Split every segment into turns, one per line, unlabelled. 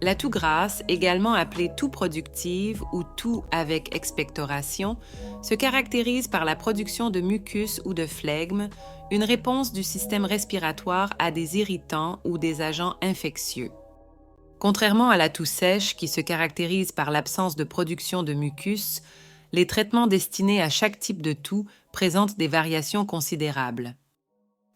La toux grasse, également appelée toux productive ou toux avec expectoration, se caractérise par la production de mucus ou de phlegme, une réponse du système respiratoire à des irritants ou des agents infectieux. Contrairement à la toux sèche qui se caractérise par l'absence de production de mucus, les traitements destinés à chaque type de toux présentent des variations considérables.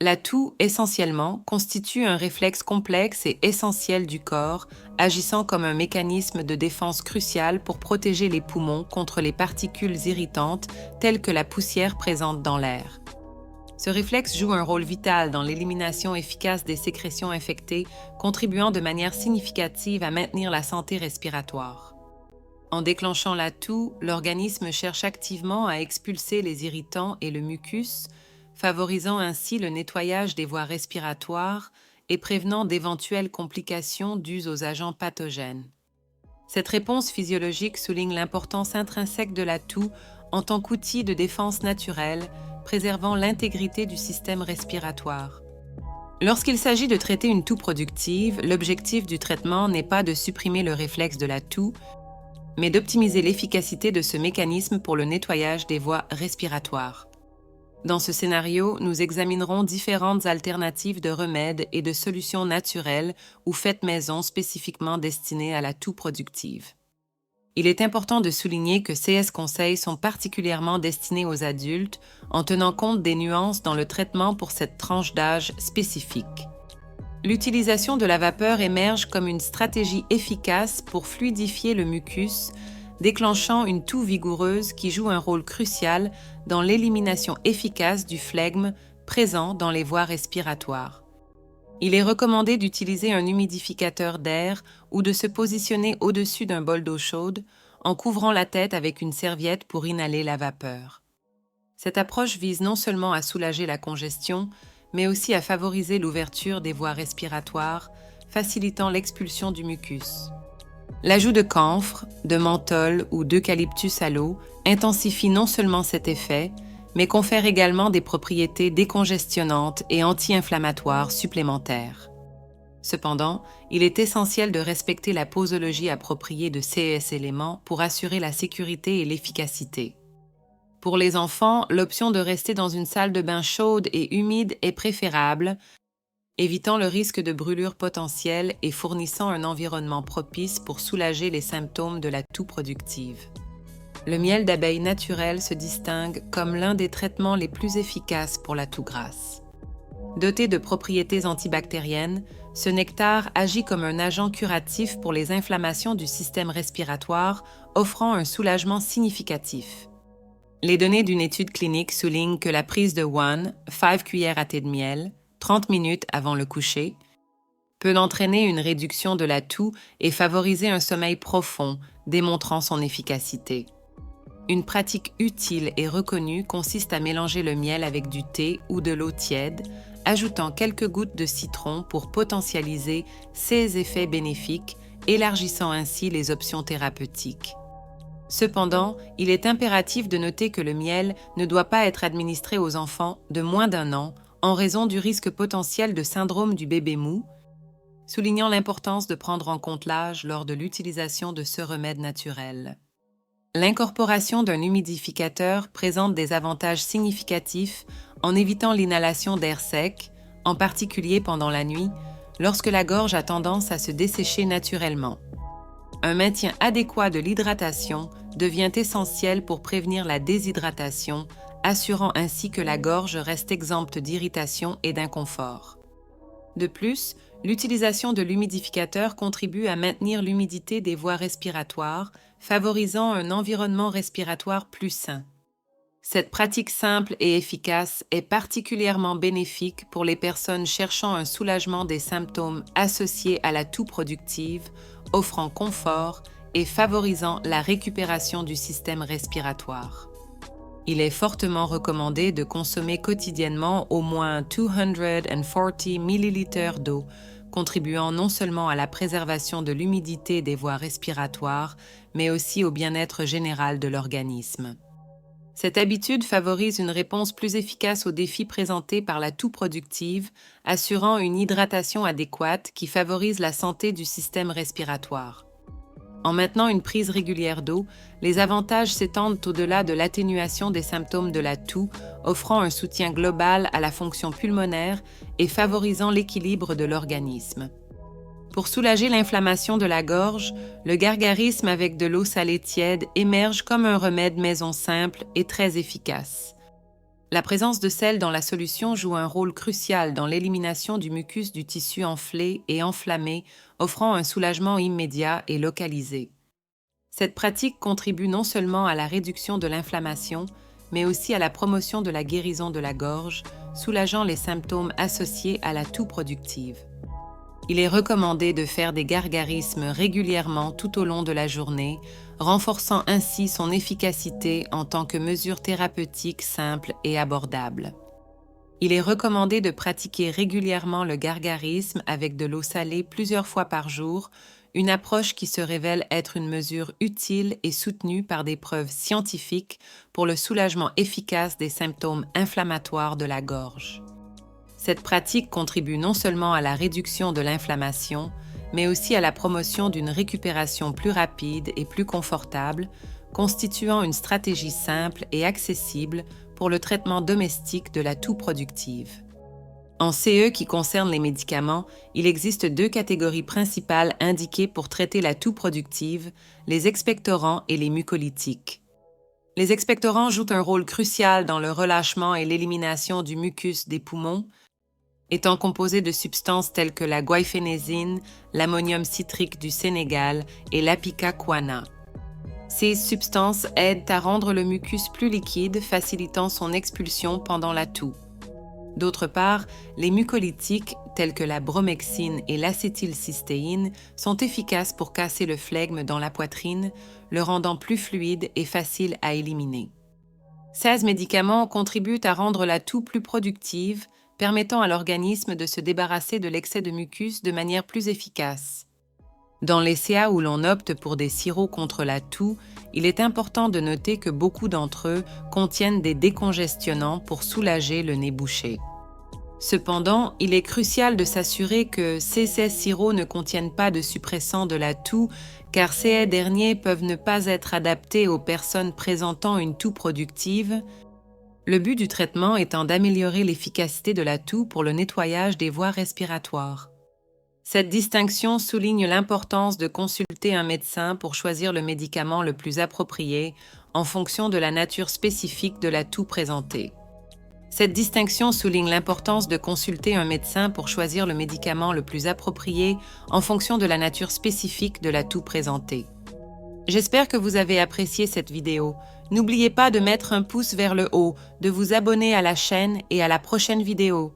La toux, essentiellement, constitue un réflexe complexe et essentiel du corps, agissant comme un mécanisme de défense crucial pour protéger les poumons contre les particules irritantes telles que la poussière présente dans l'air. Ce réflexe joue un rôle vital dans l'élimination efficace des sécrétions infectées, contribuant de manière significative à maintenir la santé respiratoire. En déclenchant la toux, l'organisme cherche activement à expulser les irritants et le mucus, favorisant ainsi le nettoyage des voies respiratoires et prévenant d'éventuelles complications dues aux agents pathogènes. Cette réponse physiologique souligne l'importance intrinsèque de la toux en tant qu'outil de défense naturelle, préservant l'intégrité du système respiratoire. Lorsqu'il s'agit de traiter une toux productive, l'objectif du traitement n'est pas de supprimer le réflexe de la toux, mais d'optimiser l'efficacité de ce mécanisme pour le nettoyage des voies respiratoires. Dans ce scénario, nous examinerons différentes alternatives de remèdes et de solutions naturelles ou faites maison spécifiquement destinées à la toux productive. Il est important de souligner que CS Conseils sont particulièrement destinés aux adultes en tenant compte des nuances dans le traitement pour cette tranche d'âge spécifique. L'utilisation de la vapeur émerge comme une stratégie efficace pour fluidifier le mucus, déclenchant une toux vigoureuse qui joue un rôle crucial dans l'élimination efficace du phlegme présent dans les voies respiratoires. Il est recommandé d'utiliser un humidificateur d'air ou de se positionner au-dessus d'un bol d'eau chaude en couvrant la tête avec une serviette pour inhaler la vapeur. Cette approche vise non seulement à soulager la congestion, mais aussi à favoriser l'ouverture des voies respiratoires, facilitant l'expulsion du mucus. L'ajout de camphre, de menthol ou d'eucalyptus à l'eau intensifie non seulement cet effet, mais confère également des propriétés décongestionnantes et anti-inflammatoires supplémentaires. Cependant, il est essentiel de respecter la posologie appropriée de ces éléments pour assurer la sécurité et l'efficacité. Pour les enfants, l'option de rester dans une salle de bain chaude et humide est préférable, évitant le risque de brûlure potentielle et fournissant un environnement propice pour soulager les symptômes de la toux productive. Le miel d'abeille naturel se distingue comme l'un des traitements les plus efficaces pour la toux grasse. Doté de propriétés antibactériennes, ce nectar agit comme un agent curatif pour les inflammations du système respiratoire, offrant un soulagement significatif. Les données d'une étude clinique soulignent que la prise de 5 cuillères à thé de miel, 30 minutes avant le coucher, peut entraîner une réduction de la toux et favoriser un sommeil profond, démontrant son efficacité. Une pratique utile et reconnue consiste à mélanger le miel avec du thé ou de l'eau tiède, ajoutant quelques gouttes de citron pour potentialiser ses effets bénéfiques, élargissant ainsi les options thérapeutiques. Cependant, il est impératif de noter que le miel ne doit pas être administré aux enfants de moins d'1 an en raison du risque potentiel de syndrome du bébé mou, soulignant l'importance de prendre en compte l'âge lors de l'utilisation de ce remède naturel. L'incorporation d'un humidificateur présente des avantages significatifs en évitant l'inhalation d'air sec, en particulier pendant la nuit, lorsque la gorge a tendance à se dessécher naturellement. Un maintien adéquat de l'hydratation devient essentiel pour prévenir la déshydratation, assurant ainsi que la gorge reste exempte d'irritation et d'inconfort. De plus, l'utilisation de l'humidificateur contribue à maintenir l'humidité des voies respiratoires, favorisant un environnement respiratoire plus sain. Cette pratique simple et efficace est particulièrement bénéfique pour les personnes cherchant un soulagement des symptômes associés à la toux productive, offrant confort et favorisant la récupération du système respiratoire. Il est fortement recommandé de consommer quotidiennement au moins 240 ml d'eau, contribuant non seulement à la préservation de l'humidité des voies respiratoires, mais aussi au bien-être général de l'organisme. Cette habitude favorise une réponse plus efficace aux défis présentés par la toux productive, assurant une hydratation adéquate qui favorise la santé du système respiratoire. En maintenant une prise régulière d'eau, les avantages s'étendent au-delà de l'atténuation des symptômes de la toux, offrant un soutien global à la fonction pulmonaire et favorisant l'équilibre de l'organisme. Pour soulager l'inflammation de la gorge, le gargarisme avec de l'eau salée tiède émerge comme un remède maison simple et très efficace. La présence de sel dans la solution joue un rôle crucial dans l'élimination du mucus du tissu enflé et enflammé, offrant un soulagement immédiat et localisé. Cette pratique contribue non seulement à la réduction de l'inflammation, mais aussi à la promotion de la guérison de la gorge, soulageant les symptômes associés à la toux productive. Il est recommandé de faire des gargarismes régulièrement tout au long de la journée, renforçant ainsi son efficacité en tant que mesure thérapeutique simple et abordable. Il est recommandé de pratiquer régulièrement le gargarisme avec de l'eau salée plusieurs fois par jour, une approche qui se révèle être une mesure utile et soutenue par des preuves scientifiques pour le soulagement efficace des symptômes inflammatoires de la gorge. Cette pratique contribue non seulement à la réduction de l'inflammation, mais aussi à la promotion d'une récupération plus rapide et plus confortable, constituant une stratégie simple et accessible pour le traitement domestique de la toux productive. En CE qui concerne les médicaments, il existe 2 catégories principales indiquées pour traiter la toux productive, les expectorants et les mucolytiques. Les expectorants jouent un rôle crucial dans le relâchement et l'élimination du mucus des poumons, étant composés de substances telles que la guaifénésine, l'ammonium citrique du Sénégal et l'apicacuana. Ces substances aident à rendre le mucus plus liquide, facilitant son expulsion pendant la toux. D'autre part, les mucolytiques, tels que la bromhexine et l'acétylcystéine, sont efficaces pour casser le flegme dans la poitrine, le rendant plus fluide et facile à éliminer. 16 médicaments contribuent à rendre la toux plus productive, permettant à l'organisme de se débarrasser de l'excès de mucus de manière plus efficace. Dans les CA où l'on opte pour des sirops contre la toux, il est important de noter que beaucoup d'entre eux contiennent des décongestionnants pour soulager le nez bouché. Cependant, il est crucial de s'assurer que ces sirops ne contiennent pas de suppressants de la toux, car ces derniers peuvent ne pas être adaptés aux personnes présentant une toux productive, le but du traitement étant d'améliorer l'efficacité de la toux pour le nettoyage des voies respiratoires. Cette distinction souligne l'importance de consulter un médecin pour choisir le médicament le plus approprié en fonction de la nature spécifique de la toux présentée. Cette distinction souligne l'importance de consulter un médecin pour choisir le médicament le plus approprié en fonction de la nature spécifique de la toux présentée. J'espère que vous avez apprécié cette vidéo. N'oubliez pas de mettre un pouce vers le haut, de vous abonner à la chaîne et à la prochaine vidéo.